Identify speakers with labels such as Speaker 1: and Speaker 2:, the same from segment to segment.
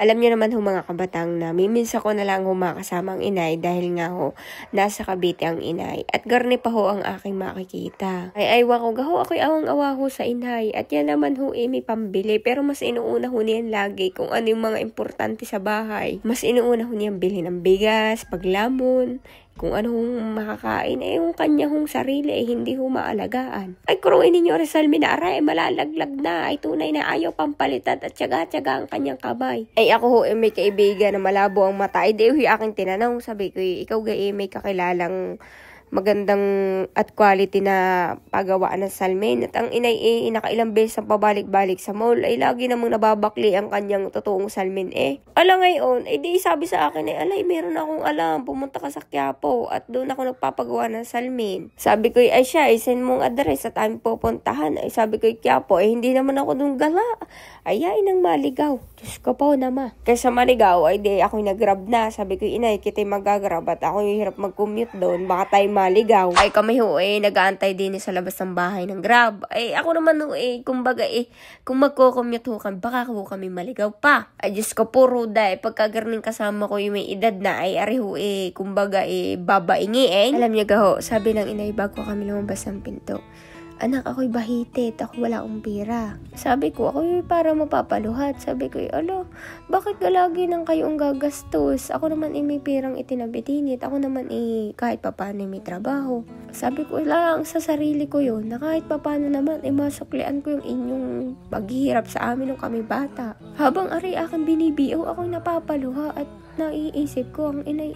Speaker 1: Alam niyo naman ho mga kabatang na miminsan ko na lang ho makasama ang inay dahil nga ho nasa Cavite ang inay. At garni pa ho ang aking makikita. Ay aywa ko gaho ako'y awang-awa ho sa inay. At yan naman ho may pambili. Pero mas inuuna ho niyan lagi kung ano yung mga importante sa bahay. Mas inuuna ho niyan bilhin ng bigas, paglamon, kung anong makakain, yung kanya hong sarili, hindi ho maalagaan. Ay, kuruin ninyo, Rizal Minara, malalaglag na, ay tunay na ayaw pampalitan at tsaga-tsaga ang kanyang kamay. Ay, ako ho, may kaibigan na malabo ang mata. Ay, di ho, aking tinanong, sabi ko, ikaw may kakilalang magandang at quality na pagawaan ng salmin. At ang inay nakailang beses ang pabalik-balik sa mall, ay lagi namang nababakli ang kanyang totoong salmin Ala ngayon, di sabi sa akin alay, meron akong alam, pumunta ka sa Quiapo at doon ako nagpapagawa ng salmin. Sabi ko, ay siya, send mong address at aming pupuntahan. Ay sabi ko, Quiapo, hindi naman ako doon gala. Ay nang maligaw. Diyos ko po nama. Kaysa maligaw, di ako'y nag-grab na. Sabi ko, inay, kita'y mag-grab at ako'y hirap mag-commute doon. Baka tayo maligaw. Ay kami ho nag-aantay din sa labas ng bahay ng Grab. Ay ako naman ho kumbaga kung magko-commute ho kami, baka ho kami maligaw pa. Ay Diyos ko po ruda pagkagarning kasama ko yung may edad na ari ho kumbaga babaingi Alam niyo ho, sabi ng inay bago kami lumabas ng pinto. Anak, ako'y bahitit. Ako wala akong pera. Sabi ko, ako'y para mapapaluhat. Sabi ko, bakit lagi nang kayong gagastos? Ako naman may perang itinabitinit. Ako naman kahit papano may trabaho. Sabi ko, lang sa sarili ko yun, na kahit papano naman, masuklian ko yung inyong paghihirap sa amin nung kami bata. Habang ari aking binibiyaw, ako'y napapaluha at naiisip ko, ang inay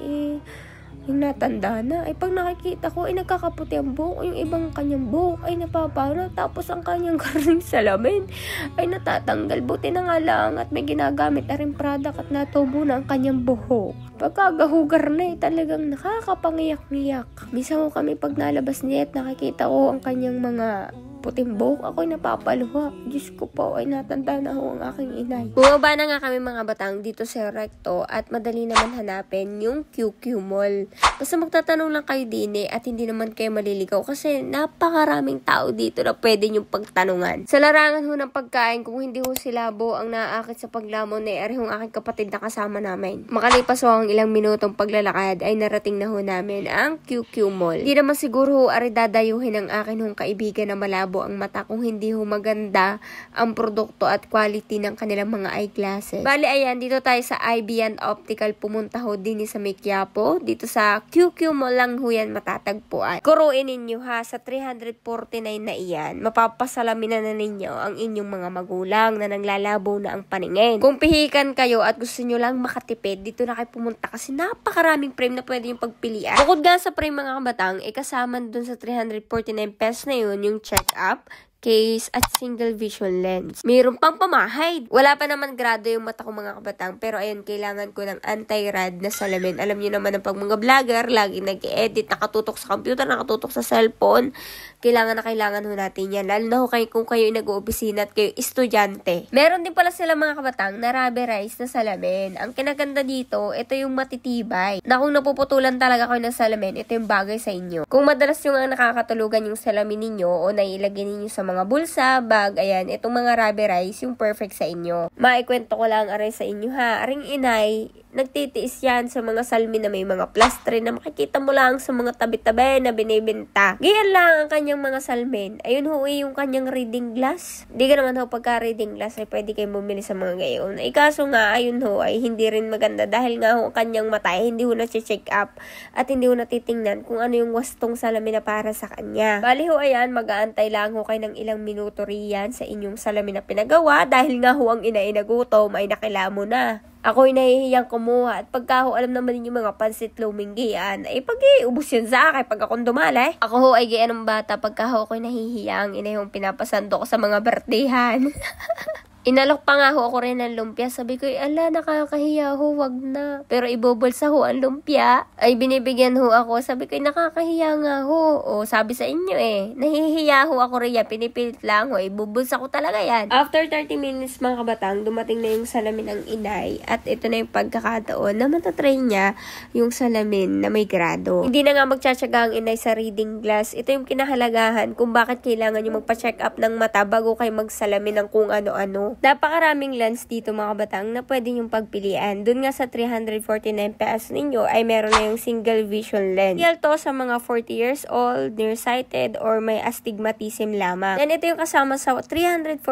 Speaker 1: yung natanda na, pag nakikita ko, nagkakaputi ang buhok, yung ibang kanyang buhok, napapara, tapos ang kanyang karning salamin, natatanggal. Buti na nga lang, at may ginagamit na rin product at natubo na ang kanyang buhok. Pagkagahugar na, talagang nakakapangiyak-ngiyak. Minsan ko kami pag nalabas niya at nakikita ko ang kanyang mga puting buhok, ako'y napapaluha. Diyos ko po, natanda na ho ang aking inay. Bumaba na nga kami mga batang dito sa Recto at madali naman hanapin yung QQ Mall. Basta magtatanong lang kayo din at hindi naman kayo maliligaw kasi napakaraming tao dito na pwede nyong pagtanungan. Sa larangan ho ng pagkain, kung hindi ho silabo ang naaakit sa paglamon ari hong aking kapatid na kasama namin. Makalipas ho ang ilang minutong paglalakad ay narating na ho namin ang QQ Mall. Hindi naman siguro ho dadayuhin ang akin hong kaibigan na malabo ang mata kung hindi ho maganda ang produkto at quality ng kanilang mga eyeglasses. Bali, ayan, dito tayo sa Ibian Optical. Pumunta ho din sa may Quiapo. Dito sa QQ Mall lang ho yan matatagpuan. Kuruin ninyo ha, sa 349 na iyan, mapapasalamin na ninyo ang inyong mga magulang na naglalabo na ang paningin. Kung pihikan kayo at gusto nyo lang makatipid, dito na kayo pumunta kasi napakaraming frame na pwede yung pagpilian. Bukod nga sa frame mga kabatang, kasama dun sa 349 pesos na yun, yung check-up, case at single vision lens. Mayroon pang pamahid. Wala pa naman grado yung mata ko mga kabatang, pero ayun, kailangan ko ng anti-rad na salamin. Alam niyo naman ang pag mga vlogger, laging nag-edit, nakatutok sa computer, nakatutok sa cellphone. Kailangan ho natin yan. Lalo na ho kayo kung kayo nag-oopisina at kayo estudyante. Meron din pala sila mga kabatang na rubberized na salamin. Ang kinaganda dito, ito yung matitibay. Na kung napuputulan talaga kayo ng salamin, ito yung bagay sa inyo. Kung madalas yung nakakatulugan yung salamin ninyo o nailagay ninyo sa mga bulsa, bag, ayan, itong mga rubberized, yung perfect sa inyo. Maikwento ko lang aray sa inyo ha. Aring inay, nagtitiis yan sa mga salmin na may mga plastre na makikita mo lang sa mga tabi-tabi na binibenta. Ganyan lang ang kanyang mga salmin. Ayun ho, yung kanyang reading glass. Di ka naman ho, pagka reading glass ay pwede kayo bumili sa mga gayon. Kaso nga, ayun ho, ay hindi rin maganda dahil nga ho, kanyang mata ay hindi ho na-check up at hindi ho natitingnan kung ano yung wastong salamin na para sa kanya. Bali ho, ayan, mag-aantay lang ho kayo ng ilang minuto riyan sa inyong salamin na pinagawa dahil nga ho, ang inay nagutom ay nakilamo na. Ako'y nahihiyang kumuha at pagka ho, alam naman ninyo mga pansit luminggian, pag-iubos yun sa akin pag akong dumali. Ako ho ay gaya ng bata, pagka ho ako'y nahihiyang, inay hong pinapasando ko sa mga birthdayan. Inalok pa nga ho ako rin ng lumpia. Sabi ko, ala, nakakahiya ho, wag na. Pero ibubulsa ho ang lumpia. Ay, binibigyan ho ako. Sabi ko, nakakahiya nga ho. O, sabi sa inyo nahihiya ho ako rin yan. Pinipilit lang ho. Ibubulsa ko talaga yan. After 30 minutes mga kabatang, dumating na yung salamin ng inay. At ito na yung pagkakataon na matatry niya yung salamin na may grado. Hindi na nga magtsatsaga ang inay sa reading glass. Ito yung kinahalagahan kung bakit kailangan yung magpa-check up ng mata bago kayo magsalamin ng kung ano-ano. inyo. Napakaraming lens dito mga kabatang na pwede nyong pagpilian. Doon nga sa 349 pesos ninyo ay meron na yung single vision lens. Ideal to sa mga 40 years old, nearsighted, or may astigmatism lamang. Then ito yung kasama sa 349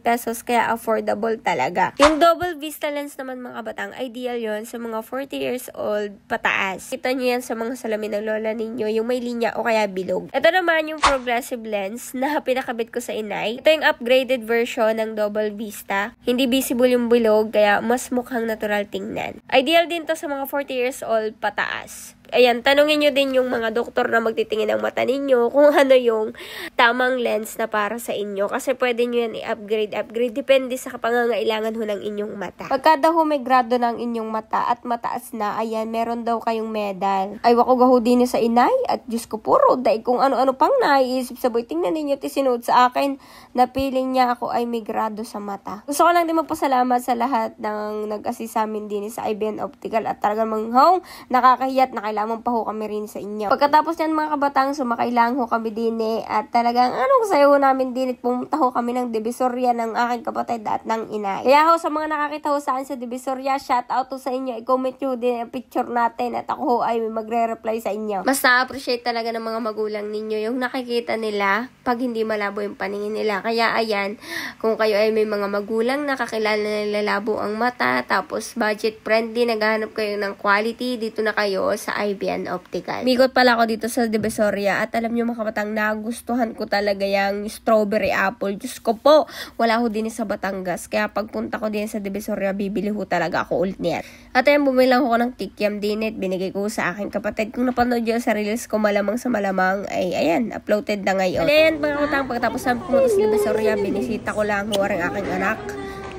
Speaker 1: pesos kaya affordable talaga. Yung double vista lens naman mga kabatang, ideal yon sa mga 40 years old pataas. Kita nyo yan sa mga salamin ng lola ninyo, yung may linya o kaya bilog. Ito naman yung progressive lens na pinakabit ko sa inay. Ito yung upgraded version ng double vista. Hindi visible yung bilog kaya mas mukhang natural tingnan. Ideal din to sa mga 40 years old pataas. Ayan, tanungin nyo din yung mga doktor na magtitingin ng mata ninyo kung ano yung tamang lens na para sa inyo. Kasi pwede nyo yan i-upgrade. Depende sa pangangailangan ho ng inyong mata. Pagka daw may grado ng inyong mata at mataas na, ayan, meron daw kayong medal. Ay, wako gaho din sa inay at Diyos ko puro. Dahil kung ano-ano pang naiisip sa boy. Tingnan ninyo, tisinod sa akin na piling niya ako ay may grado sa mata. Gusto ko lang din magpasalamat sa lahat ng nag-assist sa amin din sa IBN Optical at talagang manghong nakakahiyat na kailangan pa ho kami rin sa inyo. Pagkatapos yan mga kabatang, sumakay lang ho kami din at talagang anong sayo namin din at pumunta ho kami ng Divisoria ng aking kapatid at ng inay. Kaya ho sa mga nakakita ho saan sa Divisoria, shout out to sa inyo. I-comment nyo din ang picture natin at ako ho ay magre-reply sa inyo. Mas na-appreciate talaga ng mga magulang ninyo yung nakikita nila pag hindi malabo yung paningin nila. Kaya ayan, kung kayo ay may mga magulang na kakilala na lalabo ang mata, tapos budget friendly, naghahanap kayo ng quality, dito na kayo sa IBN Optical. Migot pala ako dito sa Divisoria at alam nyo mga kabatang, nagustuhan ko talaga yung strawberry apple. Diyos ko po, wala ho din sa Batangas. Kaya pagpunta ko din sa Divisoria, bibili ho talaga ako ulit niyan. At ayan, bumili lang ako ng kikiam din binigay ko sa aking kapatid. Kung napanood nyo sa reels ko, malamang sa malamang, ay ayan, uploaded na ngayon. Ayan mga kabatang, pagkatapos na pumunta sa Divisoria, binisita ko lang ho ang aking anak.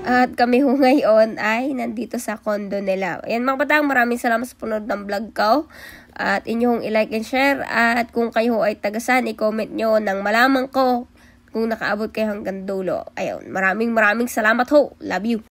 Speaker 1: At kami ho ngayon ay nandito sa condo nila. Ayan mga batang, maraming salamat sa punod ng vlog ko. At inyong i-like and share. At kung kayo ay tagasan, i-comment nyo nang malaman ko kung nakaabot kayo hanggang dulo. Ayun, maraming salamat ho. Love you.